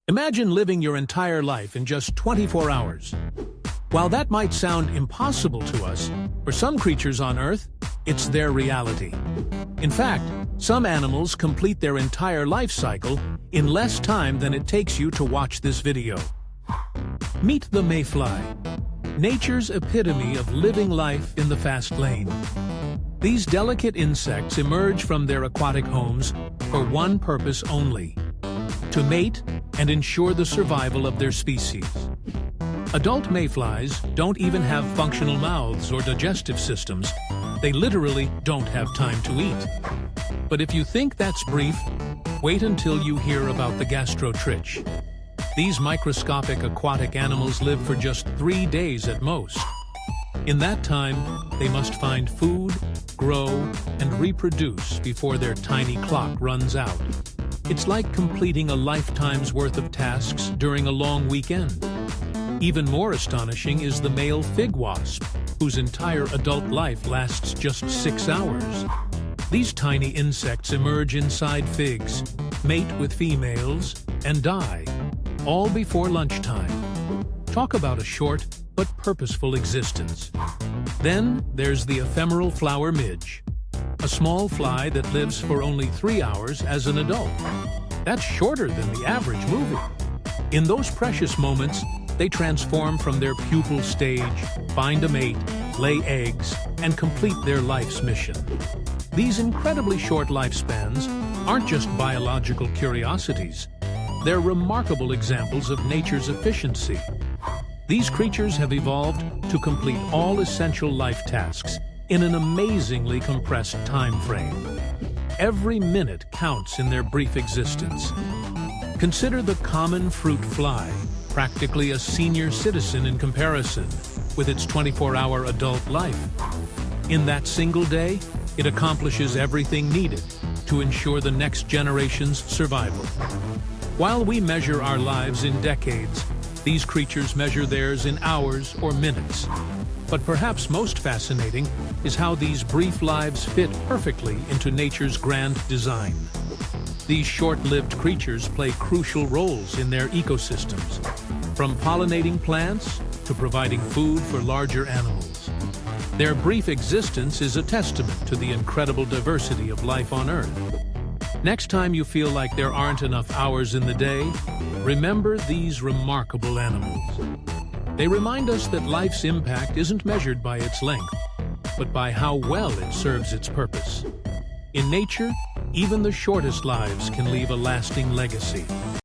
Imagine living your entire life in just 24 hours. While that might sound impossible to us, for some creatures on Earth, it's their reality. In fact, some animals complete their entire life cycle in less time than it takes you to watch this video. Meet the mayfly, nature's epitome of living life in the fast lane. These delicate insects emerge from their aquatic homes for one purpose only: to mate and ensure the survival of their species. Adult mayflies don't even have functional mouths or digestive systems. They literally don't have time to eat. But if you think that's brief, wait until you hear about the gastrotrich. These microscopic aquatic animals live for just 3 days at most. In that time, they must find food, grow, and reproduce before their tiny clock runs out. It's like completing a lifetime's worth of tasks during a long weekend. Even more astonishing is the male fig wasp, whose entire adult life lasts just 6 hours. These tiny insects emerge inside figs, mate with females, and die, all before lunchtime. Talk about a short but purposeful existence. Then there's the ephemeral flower midge, a small fly that lives for only 3 hours as an adult. That's shorter than the average movie. In those precious moments, they transform from their pupal stage, find a mate, lay eggs, and complete their life's mission. These incredibly short lifespans aren't just biological curiosities. They're remarkable examples of nature's efficiency. These creatures have evolved to complete all essential life tasks in an amazingly compressed time frame. Every minute counts in their brief existence. Consider the common fruit fly, practically a senior citizen in comparison, with its 24-hour adult life. In that single day, it accomplishes everything needed to ensure the next generation's survival. While we measure our lives in decades, these creatures measure theirs in hours or minutes. But perhaps most fascinating is how these brief lives fit perfectly into nature's grand design. These short-lived creatures play crucial roles in their ecosystems, from pollinating plants to providing food for larger animals. Their brief existence is a testament to the incredible diversity of life on Earth. Next time you feel like there aren't enough hours in the day, remember these remarkable animals. They remind us that life's impact isn't measured by its length, but by how well it serves its purpose. In nature, even the shortest lives can leave a lasting legacy.